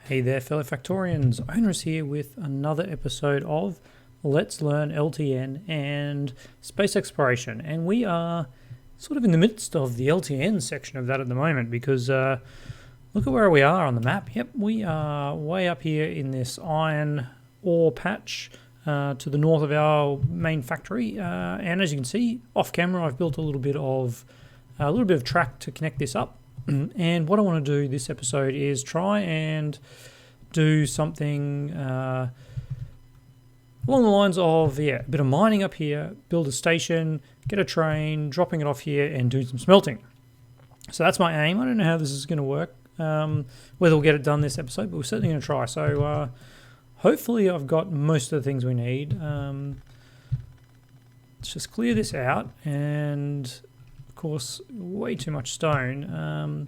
Hey there, fellow Factorians. Owners here with another episode of Let's Learn LTN and Space Exploration. And we are sort of in the midst of the LTN section of that at the moment because look at where we are on the map. Yep, we are way up here in this iron ore patch to the north of our main factory. And as you can see, off camera, I've built a little bit of track to connect this up. And what I want to do this episode is try and do something along the lines of, a bit of mining up here, build a station, get a train, dropping it off here, and do some smelting. So that's my aim. I don't know how this is going to work, whether we'll get it done this episode, but we're certainly going to try. So hopefully I've got most of the things we need. Let's just clear this out, and course, way too much stone.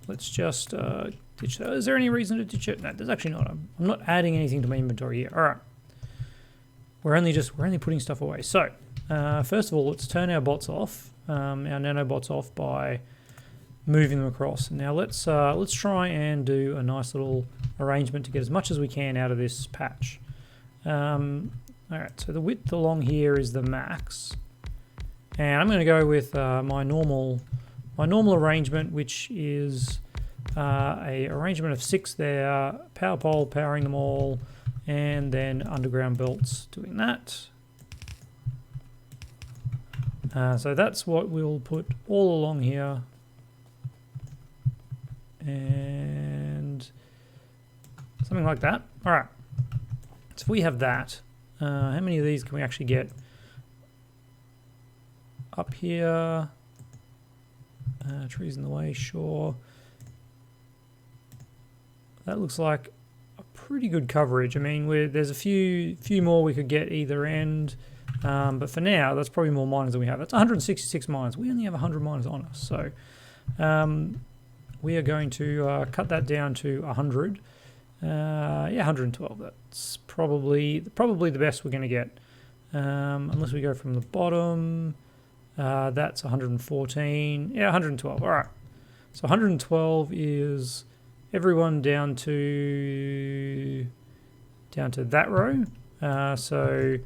Let's just ditch that. Is there any reason to ditch it? No, there's actually not. I'm not adding anything to my inventory here. All right, we're only putting stuff away. So first of all, let's turn our bots off, our nanobots off by moving them across. Now let's try and do a nice little arrangement to get as much as we can out of this patch. All right, so the width along here is the max. And I'm going to go with my normal arrangement, which is a arrangement of 6 there, power pole powering them all, and then underground belts doing that. So that's what we'll put all along here. And something like that. All right. So if we have that, how many of these can we actually get? Up here, trees in the way, sure. That looks like a pretty good coverage. I mean, there's a few more we could get either end, but for now, that's probably more miners than we have. That's 166 miners. We only have 100 miners on us, so we are going to cut that down to 100. 112. That's probably the best we're going to get, unless we go from the bottom. That's 114. Yeah, 112. All right. So 112 is everyone down to that row. So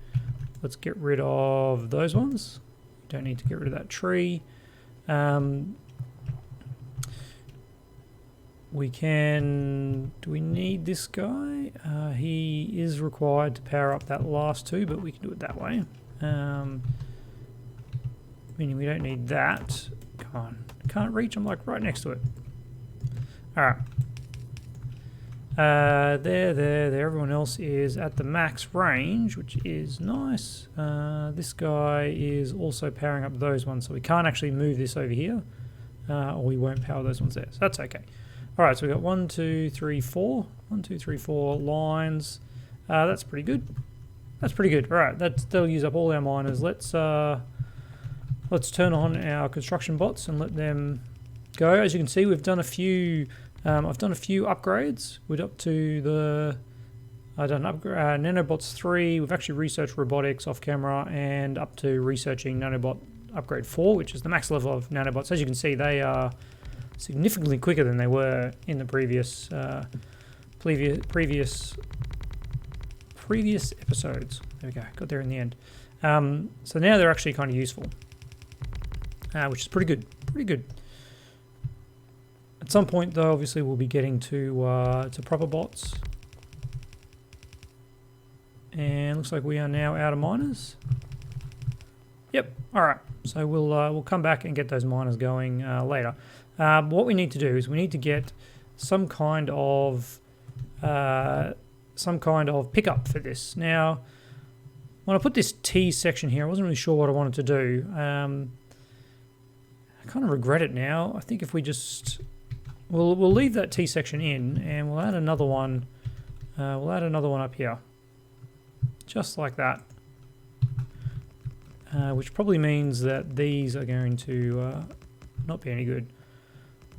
let's get rid of those ones. Don't need to get rid of that tree. We can. Do we need this guy? He is required to power up that last 2, but we can do it that way. Meaning we don't need that. Come on. Can't reach. I'm like right next to it. Alright. There. Everyone else is at the max range, which is nice. This guy is also powering up those ones, so we can't actually move this over here. Or we won't power those ones there. So that's okay. Alright, so we've got 1, 2, 3, 4. 1, 2, 3, 4 lines. That's pretty good. That's pretty good. Alright, that'll use up all our miners. Let's turn on our construction bots and let them go. As you can see, we've done a few. I've done a few upgrades. We're up to the. I've done nanobots 3. We've actually researched robotics off camera and up to researching nanobot upgrade 4, which is the max level of nanobots. As you can see, they are significantly quicker than they were in the previous episodes. There we go. Got there in the end. So now they're actually kind of useful. Which is pretty good. At some point, though, obviously we'll be getting to proper bots. And looks like we are now out of miners. Yep. All right. So we'll come back and get those miners going later. What we need to do is we need to get some kind of pickup for this. Now, when I put this T section here, I wasn't really sure what I wanted to do. I kind of regret it now. I think if we just we'll leave that T section in, and we'll add another one. We'll add another one up here, just like that. Which probably means that these are going to not be any good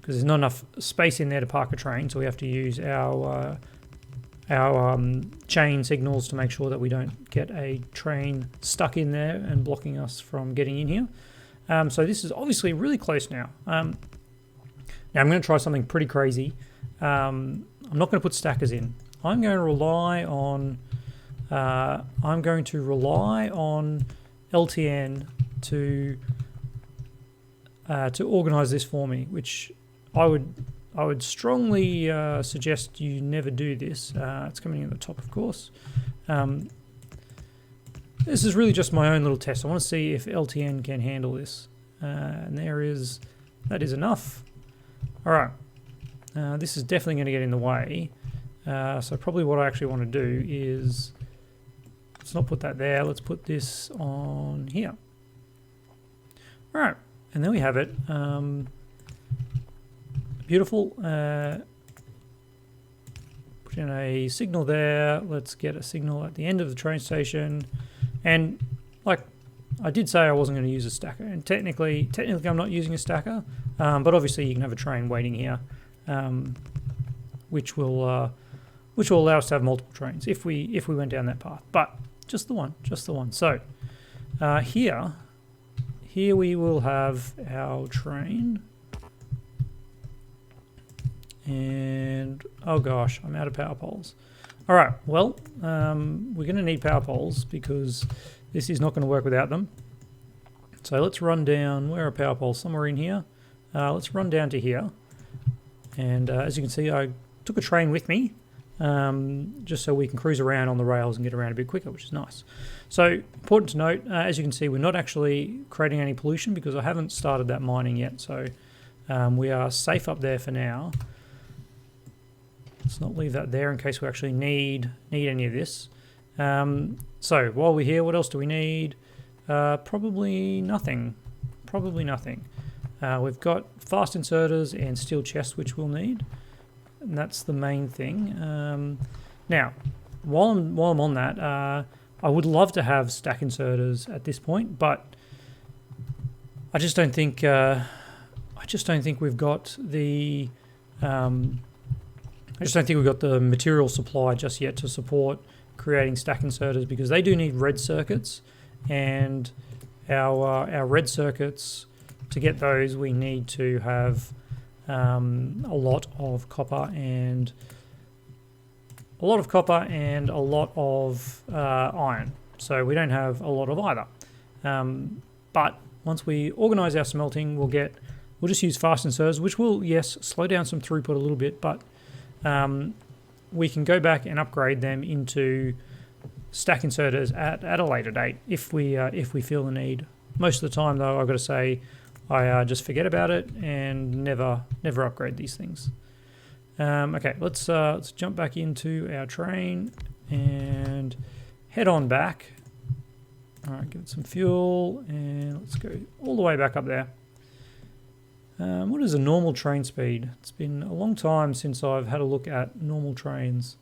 because there's not enough space in there to park a train. So we have to use our chain signals to make sure that we don't get a train stuck in there and blocking us from getting in here. So this is obviously really close now. Now I'm going to try something pretty crazy. I'm not going to put stackers in. I'm going to rely on LTN to organize this for me, which I would strongly suggest you never do this. It's coming in at the top, of course. This is really just my own little test. I want to see if LTN can handle this. And that is enough. All right. This is definitely going to get in the way. So probably what I actually want to do is, let's not put that there. Let's put this on here. All right. And there we have it. Beautiful. Put in a signal there. Let's get a signal at the end of the train station. And like I did say, I wasn't going to use a stacker. And technically I'm not using a stacker. But obviously you can have a train waiting here, which will allow us to have multiple trains if we went down that path. But just the one. So here we will have our train. And oh gosh, I'm out of power poles. All right, well, we're going to need power poles because this is not going to work without them. So let's run down. Where are power poles? Somewhere in here. Let's run down to here. And as you can see, I took a train with me just so we can cruise around on the rails and get around a bit quicker, which is nice. So important to note, as you can see, we're not actually creating any pollution because I haven't started that mining yet. So we are safe up there for now. Let's not leave that there in case we actually need any of this. So while we're here, what else do we need? Probably nothing. We've got fast inserters and steel chests, which we'll need. And that's the main thing. Now, while I'm on that, I would love to have stack inserters at this point, but I just don't think we've got the material supply just yet to support creating stack inserters, because they do need red circuits, and our red circuits, to get those we need to have a lot of copper and a lot of iron. So we don't have a lot of either. But once we organize our smelting, we'll just use fast inserters, which will, yes, slow down some throughput a little bit, but we can go back and upgrade them into stack inserters at a later date if we feel the need. Most of the time, though, I've got to say, I just forget about it and never upgrade these things. Okay, let's jump back into our train and head on back. All right, give it some fuel and let's go all the way back up there. What is a normal train speed? It's been a long time since I've had a look at normal trains.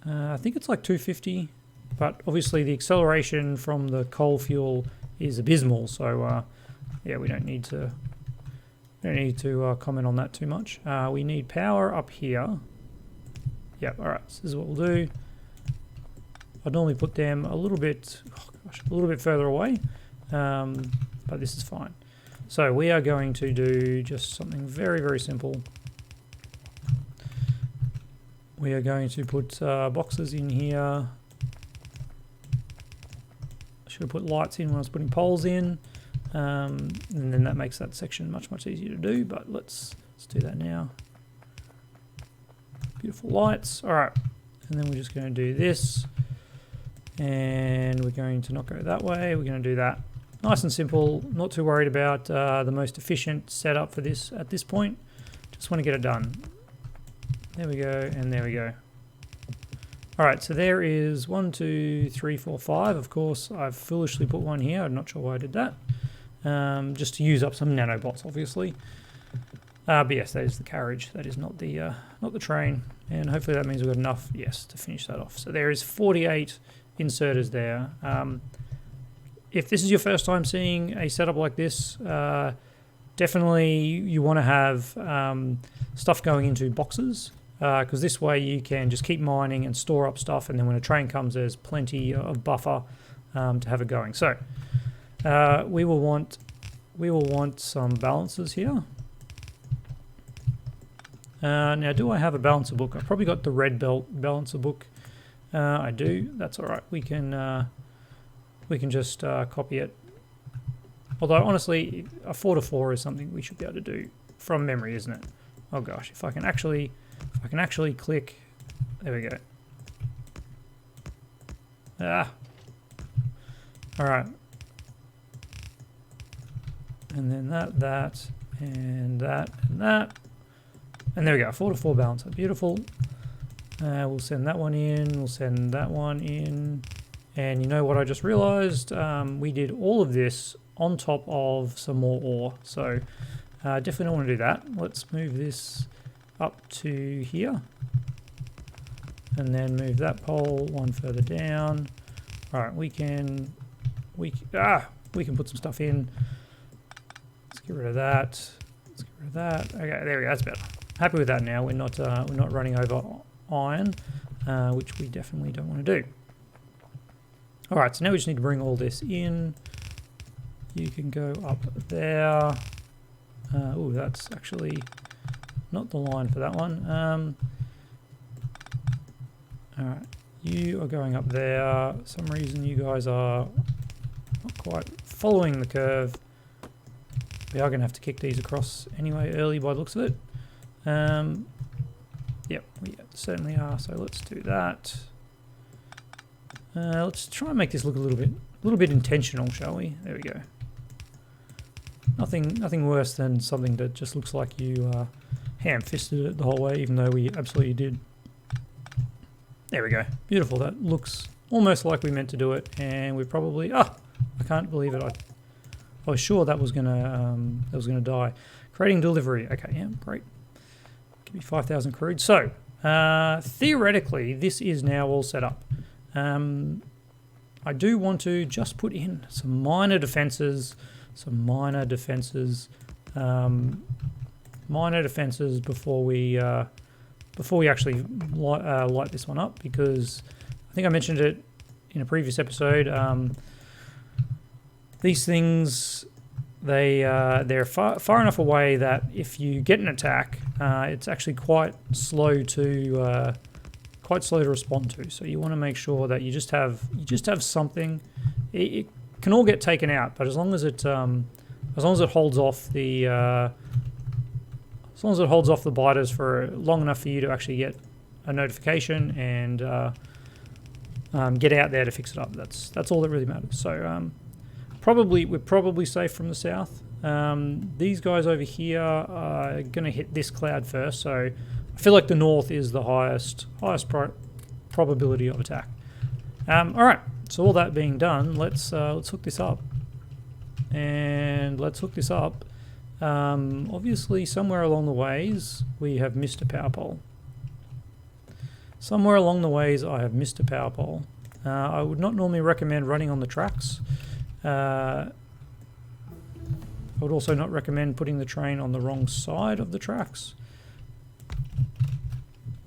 I think it's like 250, but obviously the acceleration from the coal fuel is abysmal, so yeah, we don't need to comment on that too much. We need power up here. Yep, all right, so this is what we'll do. I'd normally put them a little bit further away, but this is fine. So we are going to do just something very, very simple. We are going to put boxes in here. I should have put lights in when I was putting poles in. And then that makes that section much, much easier to do, but let's do that now. Beautiful lights. All right. And then we're just going to do this. And we're going to not go that way. We're going to do that. Nice and simple, not too worried about the most efficient setup for this at this point. Just want to get it done. There we go, and there we go. All right, so there is 1, 2, 3, 4, 5. Of course, I've foolishly put one here. I'm not sure why I did that. Just to use up some nanobots, obviously. But yes, that is the carriage. That is not the train. And hopefully that means we've got enough, yes, to finish that off. So there is 48 inserters there. If this is your first time seeing a setup like this, definitely you want to have stuff going into boxes, because this way you can just keep mining and store up stuff, and then when a train comes, there's plenty of buffer to have it going. So we will want some balances here. Now, do I have a balancer book? I've probably got the red belt balancer book. I do. That's all right. We can just copy it. Although honestly, a 4 to 4 is something we should be able to do from memory, isn't it? Oh gosh, if I can actually click. There we go. Ah. All right. And then that, and that, and that. And there we go, 4 to 4 balancer, beautiful. We'll send that one in, we'll send that one in. And you know what I just realized? We did all of this on top of some more ore. So definitely don't want to do that. Let's move this up to here. And then move that pole one further down. All right, we can put some stuff in. Let's get rid of that. Let's get rid of that. Okay, there we go, that's better. Happy with that now. We're not running over iron, which we definitely don't want to do. All right, so now we just need to bring all this in. You can go up there. Oh, that's actually not the line for that one. All right, you are going up there. For some reason you guys are not quite following the curve. We are going to have to kick these across anyway early by the looks of it. Yep, we certainly are. So let's do that. Let's try and make this look a little bit intentional, shall we? There we go. Nothing worse than something that just looks like you ham-fisted it the whole way, even though we absolutely did. There we go. Beautiful. That looks almost like we meant to do it, and we probably... I can't believe it. I was sure that was gonna die. Creating delivery. Okay, yeah, great. Give me 5,000 crude. So, theoretically, this is now all set up. I do want to just put in some minor defenses, before we actually light this one up, because I think I mentioned it in a previous episode. These things, they're far enough away that if you get an attack, it's actually quite slow to respond to. So you want to make sure that you just have something. It can all get taken out, but as long as it holds off the biters for long enough for you to actually get a notification and get out there to fix it up. That's all that really matters. So we're probably safe from the south. These guys over here are going to hit this cloud first, so I feel like the north is the highest probability of attack. All right, so all that being done, let's hook this up, and let's hook this up. Obviously, somewhere along the ways we have missed a power pole. Somewhere along the ways I have missed a power pole. I would not normally recommend running on the tracks. I would also not recommend putting the train on the wrong side of the tracks.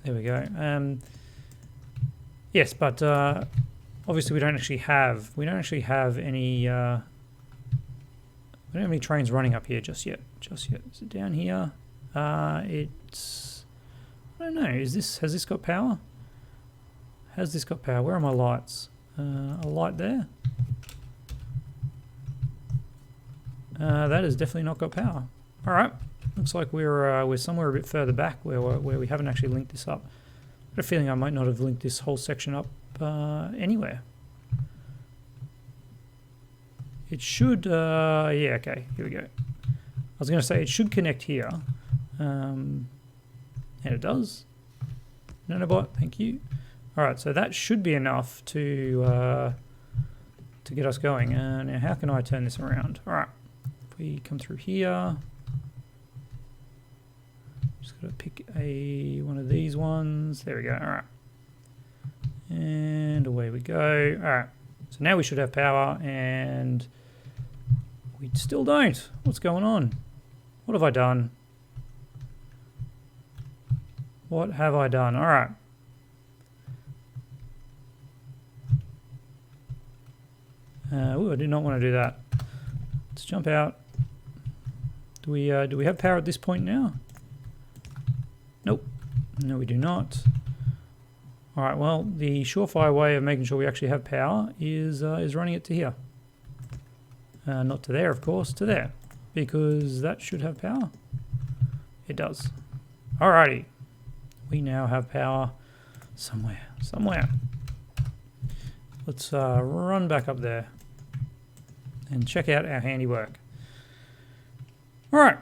There we go. Yes, but obviously we don't actually have any we don't have any trains running up here just yet. Is it down here? It's, I don't know. Has this got power? Has this got power? Where are my lights? A light there. That has definitely not got power. All right. Looks like we're somewhere a bit further back where we haven't actually linked this up. I have a feeling I might not have linked this whole section up anywhere. It should, yeah, okay, here we go. I was going to say it should connect here, and it does. Nanobot, thank you. All right, so that should be enough to get us going. Now, how can I turn this around? All right, if we come through here, just got to pick one of these ones. There we go. All right, and away we go. All right, so now we should have power, and we still don't. What's going on? What have I done? What have I done? All right. Ooh, I did not want to do that. Let's jump out. Do we have power at this point now? Nope. No, we do not. All right, well, the surefire way of making sure we actually have power is running it to here. Not to there, of course, to there, because that should have power. It does. Alrighty. We now have power somewhere. Let's run back up there and check out our handiwork. All right.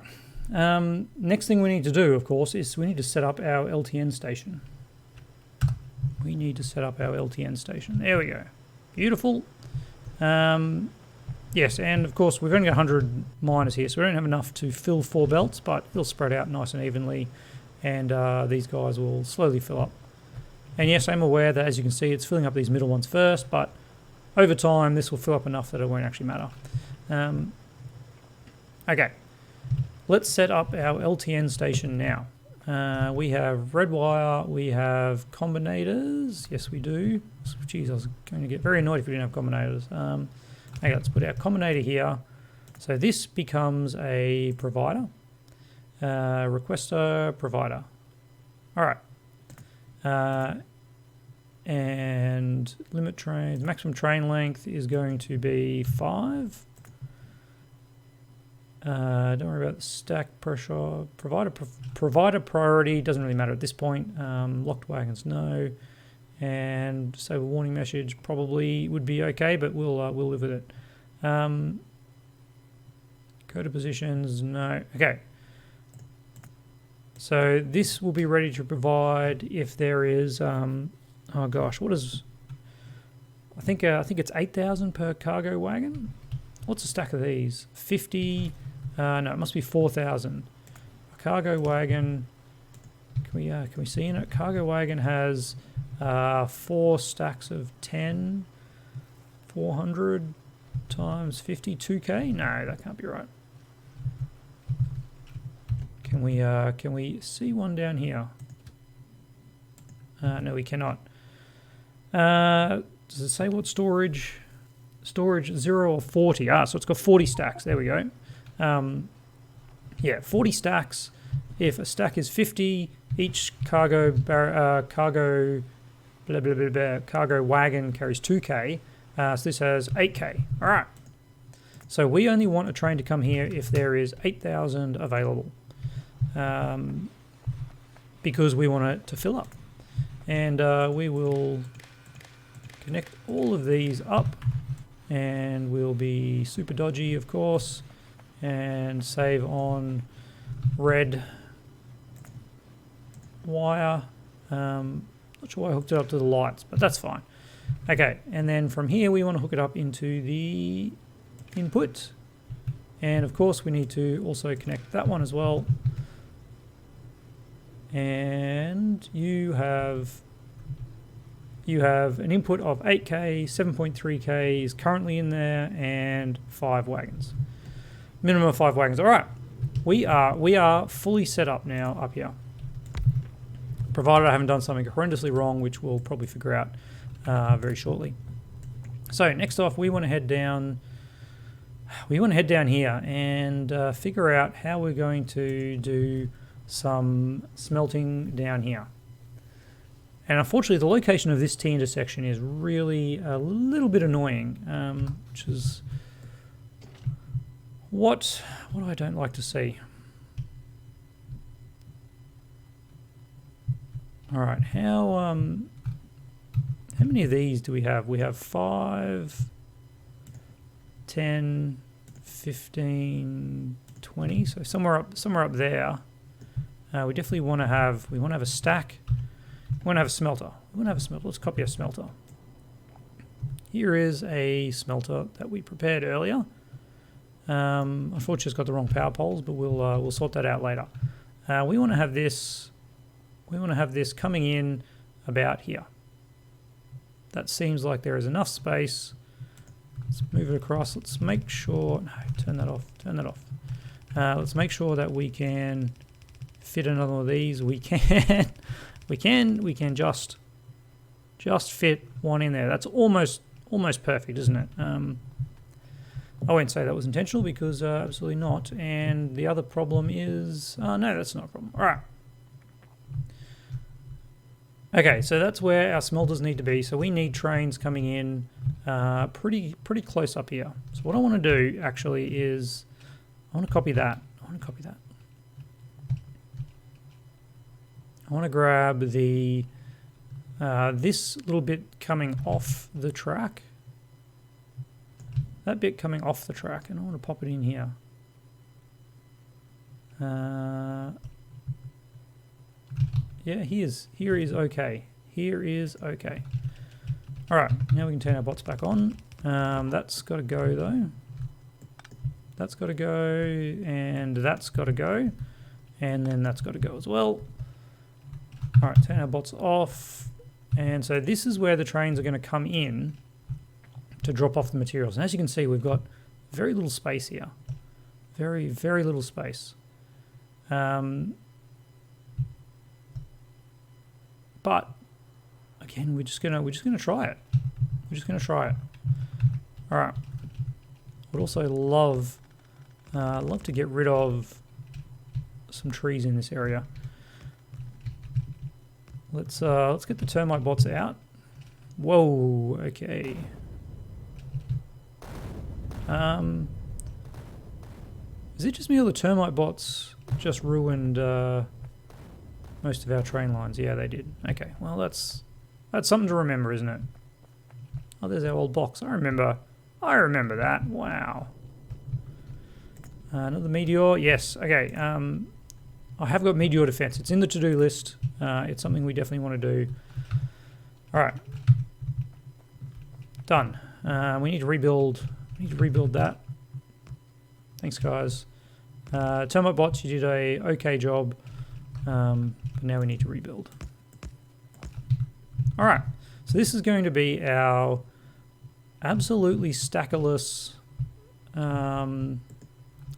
Next thing we need to do, of course, is we need to set up our LTN station. We need to set up our LTN station. There we go. Beautiful. Yes, and of course we've only got 100 miners here, so we don't have enough to fill 4 belts, but it'll spread out nice and evenly, and these guys will slowly fill up. And yes, I'm aware that, as you can see, it's filling up these middle ones first, but over time this will fill up enough that it won't actually matter. Okay, let's set up our LTN station now. We have red wire, we have combinators. Yes, we do. Jeez, I was going to get very annoyed if we didn't have combinators. Okay, let's put our combinator here. So this becomes a provider. Requester, provider. All right. And limit trains, maximum train length is going to be 5. Don't worry about the stack pressure. Provider priority doesn't really matter at this point. Locked wagons, no. And save a warning message probably would be okay, but we'll live with it. Go to positions, no. Okay. So this will be ready to provide if there is. Oh gosh, what is? I think it's 8,000 per cargo wagon. What's a stack of these? 50. No, it must be 4,000. A cargo wagon. Can we see in it? Cargo wagon has 4 stacks of 10. 400 times 50, 2K? No, that can't be right. Can we see one down here? No, we cannot. Does it say what storage? Storage 0 or 40. So it's got 40 stacks. There we go. Yeah, 40 stacks. If a stack is 50, each cargo wagon carries 2K. So this has 8K. All right. So we only want a train to come here if there is 8,000 available, because we want it to fill up. And we will connect all of these up, and we'll be super dodgy, of course, and save on red wire. Not sure why I hooked it up to the lights, but that's fine. Okay, and then from here we want to hook it up into the input, and of course we need to also connect that one as well. And you have an input of 8K, 7.3K is currently in there, and 5 wagons. Minimum of 5 wagons. All right, we are fully set up now up here, provided I haven't done something horrendously wrong, which we'll probably figure out very shortly. So next off, we want to head down. We want to head down here and figure out how we're going to do some smelting down here. And unfortunately, the location of this T intersection is really a little bit annoying, which is what I don't like to see. All right, how many of these do we have? We have 5, 10, 15, 20. So somewhere up there. We definitely want to have a stack. We want to have a smelter. Let's copy a smelter. Here is a smelter that we prepared earlier. Unfortunately, it's got the wrong power poles, but we'll sort that out later. We want to have this. We want to have this coming in about here. That seems like there is enough space. Let's move it across. Let's make sure. No, turn that off. Turn that off. Let's make sure that we can fit another one of these. We can. We can just fit one in there. That's almost perfect, isn't it? I won't say that was intentional, because absolutely not. And the other problem is, no, that's not a problem. All right. Okay, so that's where our smelters need to be. So we need trains coming in pretty close up here. So what I want to do actually is I want to copy that. I want to grab the this little bit coming off the track. That bit coming off the track, and I want to pop it in here. Yeah, here is okay. Here is okay. All right, now we can turn our bots back on. That's got to go though. That's got to go, and that's got to go, and then that's got to go as well. All right, turn our bots off, and so this is where the trains are going to come in to drop off the materials. And as you can see, we've got very little space here. Very little space. But again, we're just gonna try it. We're just gonna try it. All right. Would also love to get rid of some trees in this area. Let's get the termite bots out. Whoa. Okay. Is it just me or the termite bots just ruined most of our train lines? Yeah, they did. Okay, well that's something to remember, isn't it? Oh, there's our old box. I remember that. Wow. Another meteor. Yes. Okay. I have got meteor defense. It's in the to-do list. It's something we definitely want to do. All right. Done. We need to rebuild. We need to rebuild that. Thanks, guys. Termite bots, you did a okay job. But now we need to rebuild. All right. So this is going to be our absolutely stackerless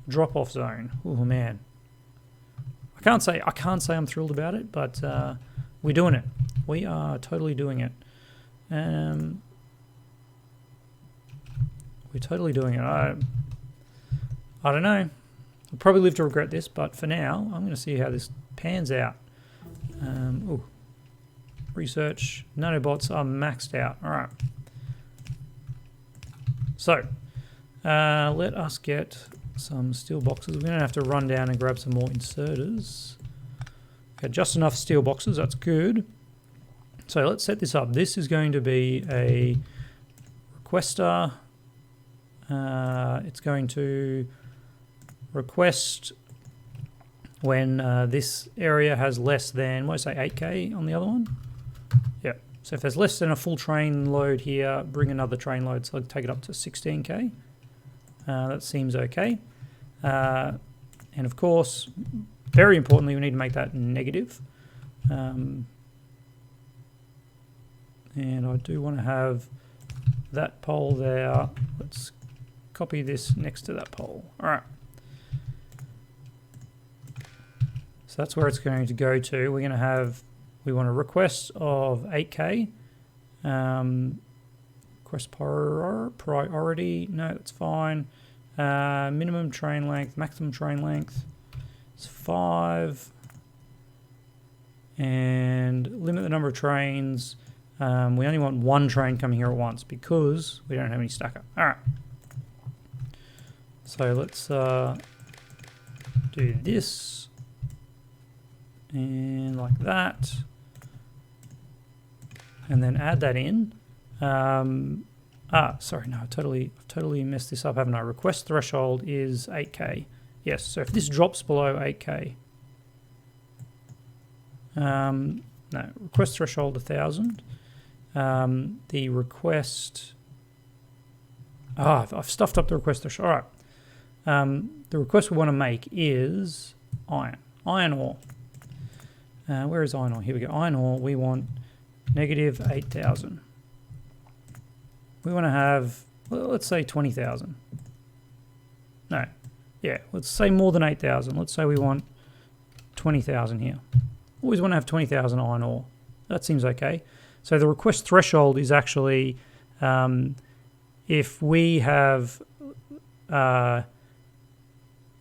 drop-off zone. Oh man. I can't say I'm thrilled about it, but we're doing it. We are totally doing it. We're totally doing it. I don't know. I'll probably live to regret this, but for now, I'm going to see how this pans out. Ooh. Research. Nanobots are maxed out. All right. So, let us get some steel boxes. We're going to have to run down and grab some more inserters. Okay, just enough steel boxes. That's good. So let's set this up. This is going to be a requester. It's going to request when this area has less than, what did I say, 8k on the other one? Yeah. So if there's less than a full train load here, bring another train load. So I'll take it up to 16k. That seems okay. And of course, very importantly, we need to make that negative. And I do want to have that pole there. Let's copy this next to that pole. All right. So that's where it's going to go to. We're going to have, we want a request of 8k. Request priority, no, that's fine. Minimum train length, maximum train length is 5. And limit the number of trains. We only want one train coming here at once because we don't have any stacker. All right. So let's do this. And like that. And then add that in. Sorry, no, totally messed this up, haven't I? Request threshold is 8k. Yes, so if this drops below 8k, no, request threshold 1000. The request, I've stuffed up the request threshold. All right. The request we want to make is iron ore. Where is iron ore? Here we go. Iron ore, we want negative 8,000. We want to have, well, let's say 20,000. No, yeah, let's say more than 8,000. Let's say we want 20,000 here. Always want to have 20,000 iron ore. That seems okay. So the request threshold is actually if we have, it's not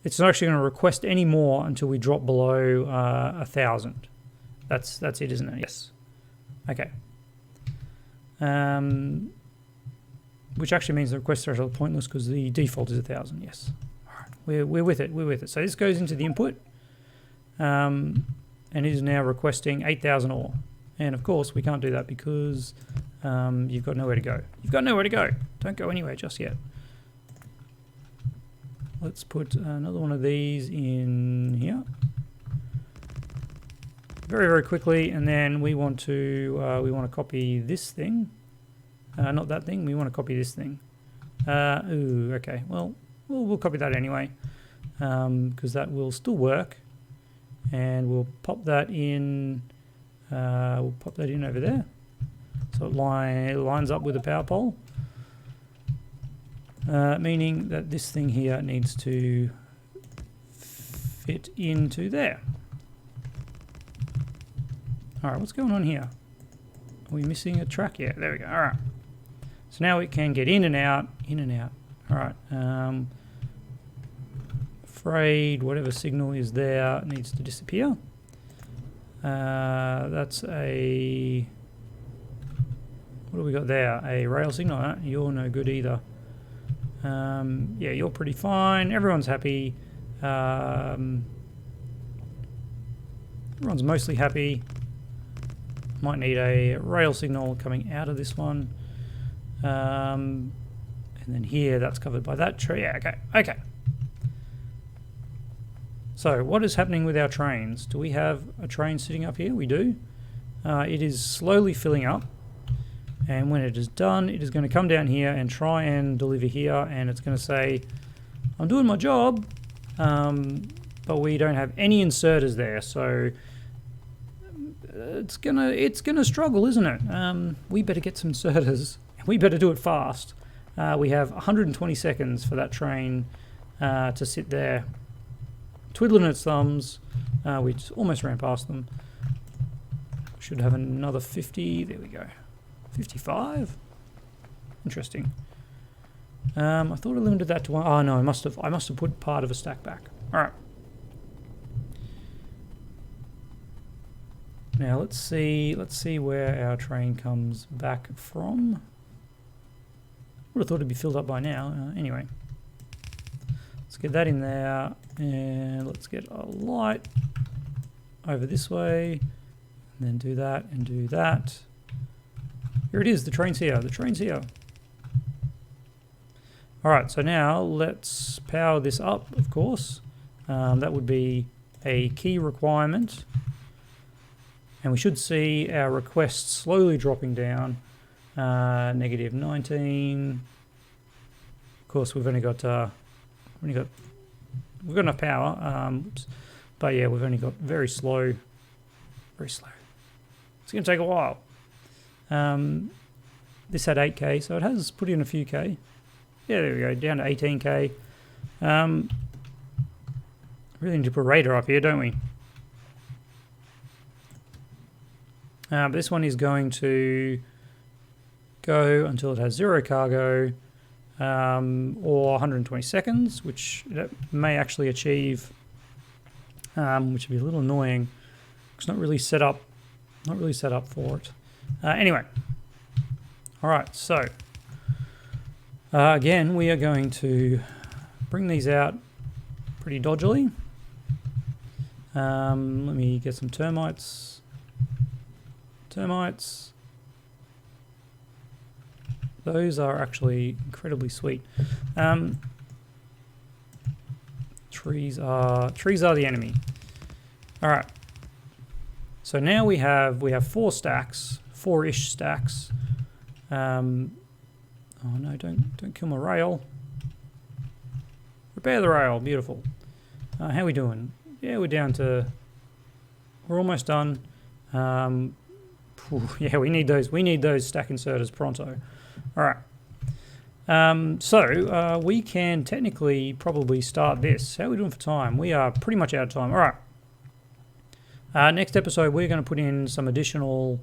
actually going to request any more until we drop below 1,000. That's it, isn't it? Yes. Okay. Which actually means the request threshold is pointless because the default is 1,000. Yes. All right. We're with it. We're with it. So this goes into the input, and it is now requesting 8,000 ore. And of course we can't do that because you've got nowhere to go. You've got nowhere to go. Don't go anywhere just yet. Let's put another one of these in here. Very, very quickly, and then we want to copy this thing. Not that thing. We want to copy this thing. Ooh, okay. Well, we'll copy that anyway, because that will still work. And we'll pop that in. We'll pop that in over there, so it lines up with the power pole. Meaning that this thing here needs to fit into there. Alright, what's going on here? Are we missing a track? Yeah, there we go. Alright. So now it can get in and out, in and out. Alright. Afraid whatever signal is there needs to disappear. That's a... What do we got there? A rail signal? You're no good either. Yeah, you're pretty fine. Everyone's happy. Everyone's mostly happy. Might need a rail signal coming out of this one. And then here, that's covered by that tree. Yeah, okay. Okay. So, what is happening with our trains? Do we have a train sitting up here? We do. It is slowly filling up. And when it is done, it is going to come down here and try and deliver here. And it's going to say, I'm doing my job, but we don't have any inserters there. So it's gonna struggle, isn't it? We better get some inserters. We better do it fast. We have 120 seconds for that train to sit there, twiddling its thumbs. We just almost ran past them. Should have another 50. There we go. 55. Interesting. I thought I limited that to one. Oh no, I must have put part of a stack back. All right. Now let's see where our train comes back from. Would have thought it'd be filled up by now. Anyway, let's get that in there, and let's get a light over this way, and then do that and do that. Here it is. The train's here. The train's here. All right. So now let's power this up. Of course, that would be a key requirement. And we should see our requests slowly dropping down. Negative 19. Of course, we've got enough power. But yeah, we've only got very slow. It's going to take a while. This had 8K, so it has put in a few K. Yeah, there we go, down to 18K. Really need to put a radar up here, don't we? But this one is going to go until it has 0 cargo, or 120 seconds, which it may actually achieve, which would be a little annoying. It's not really set up for it. Anyway, all right. So again, we are going to bring these out pretty dodgily. Let me get some termites. Those are actually incredibly sweet. Trees are the enemy. All right. So now we have 4 stacks, 4-ish stacks. Oh no! Don't kill my rail. Repair the rail. Beautiful. How we doing? Yeah, we're almost done. Yeah, we need those stack inserters pronto. All right. So we can technically probably start this. How are we doing for time? We are pretty much out of time. All right. Next episode, we're going to put in some additional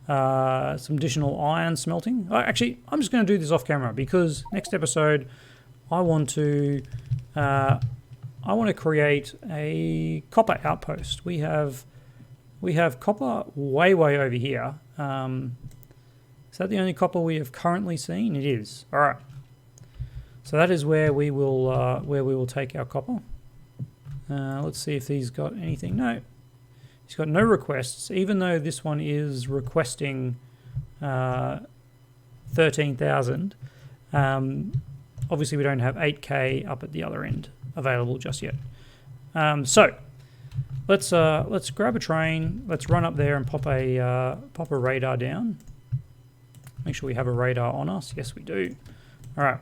iron smelting. Actually, I'm just going to do this off camera because next episode, I want to create a copper outpost. We have we have copper way over here. Is that the only copper we have currently seen? It is. All right. So that is where we will take our copper. Let's see if he's got anything. No, he's got no requests, even though this one is requesting 13,000. Obviously, we don't have 8K up at the other end available just yet. So let's grab a train. Let's run up there and pop a radar down. Make sure we have a radar on us. Yes, we do. All right.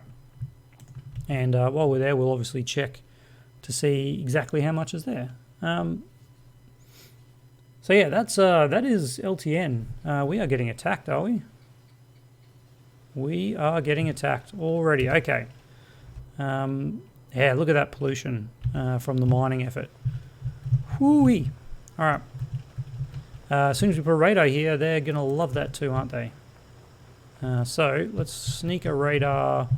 And while we're there, we'll obviously check to see exactly how much is there. So yeah, that is LTN. We are getting attacked, are we? We are getting attacked already. Okay. Yeah, look at that pollution from the mining effort. Whoo-wee. All right. As soon as we put a radar here, they're going to love that too, aren't they? So let's sneak a radar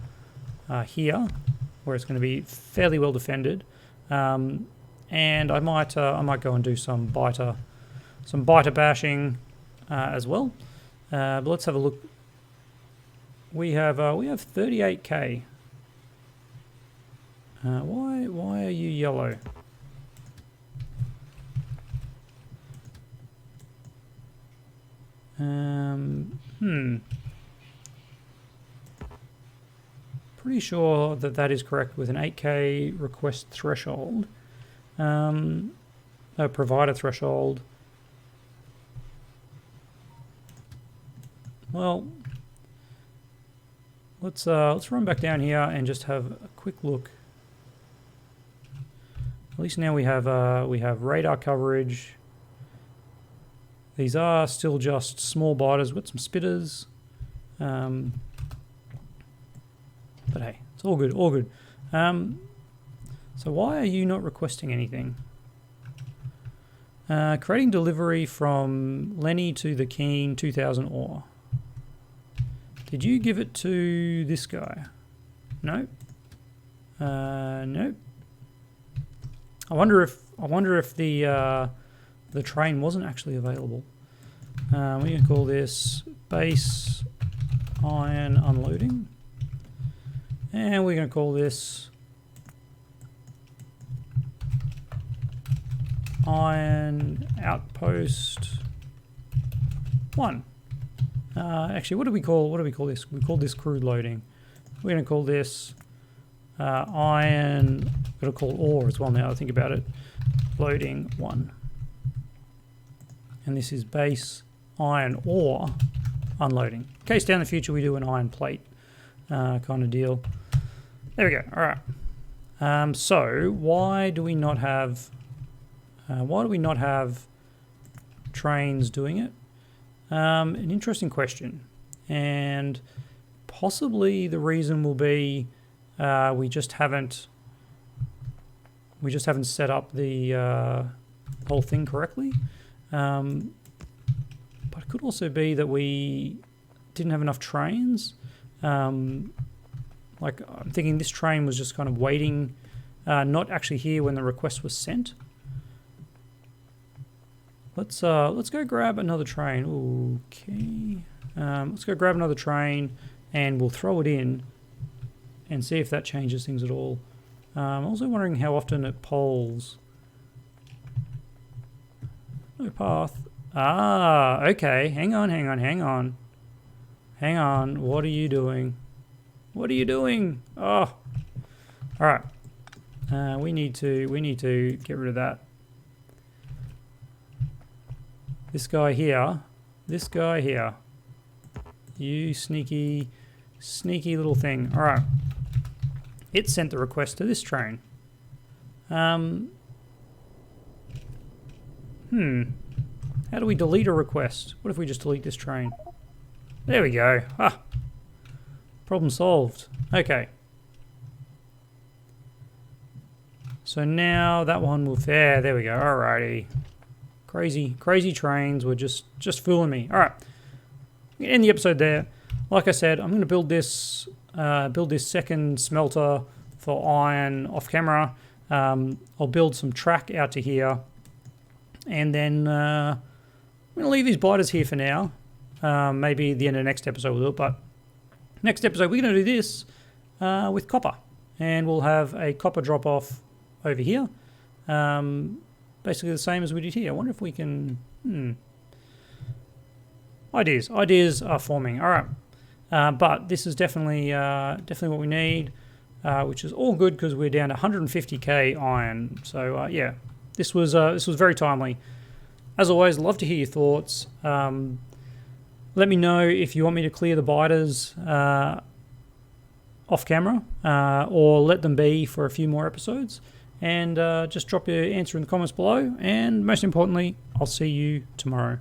here, where it's going to be fairly well defended, and I might go and do some biter bashing as well. But let's have a look. We have 38K. Why are you yellow? Pretty sure that is correct with an 8K request threshold. A provider threshold. Well, let's run back down here and just have a quick look. At least now we have radar coverage. These are still just small biters with some spitters. But hey, it's all good, all good. So why are you not requesting anything? Creating delivery from Lenny to the Keen 2000 ore. Did you give it to this guy? Nope. Nope. I wonder if the train wasn't actually available. We're going to call this base iron unloading. And we're going to call this iron outpost 1. Actually, what do we call this? We call this crude loading. We're going to call this iron. I've got to call ore as well now. I think about it. Loading 1. And this is base iron ore unloading. In case down the future we do an iron plate kind of deal. There we go. All right. So why do we not have trains doing it? An interesting question, and possibly the reason will be we just haven't set up the whole thing correctly. But it could also be that we didn't have enough trains. Like I'm thinking this train was just kind of waiting, not actually here when the request was sent. Let's go grab another train. Okay. Let's go grab another train and we'll throw it in and see if that changes things at all. I'm also wondering how often it polls. No path. Ah, okay. Hang on. What are you doing? What are you doing? Oh. All right. We need to get rid of that. This guy here. You sneaky little thing. All right. It sent the request to this train. How do we delete a request? What if we just delete this train? There we go. Ah. Problem solved. Okay. So now that one will... there we go. Alrighty. Crazy trains were just fooling me. All right. I'm gonna end the episode there. Like I said, I'm going to build this second smelter for iron off camera. I'll build some track out to here, and then going to leave these biters here for now. Maybe the end of the next episode we'll do it, but next episode we're going to do this with copper. And we'll have a copper drop-off over here. Basically the same as we did here. I wonder if we can... Ideas are forming. All right. But this is definitely what we need, which is all good because we're down to 150k iron. So, yeah, this was very timely. As always, love to hear your thoughts. Let me know if you want me to clear the biters off camera or let them be for a few more episodes. And just drop your answer in the comments below. And most importantly, I'll see you tomorrow.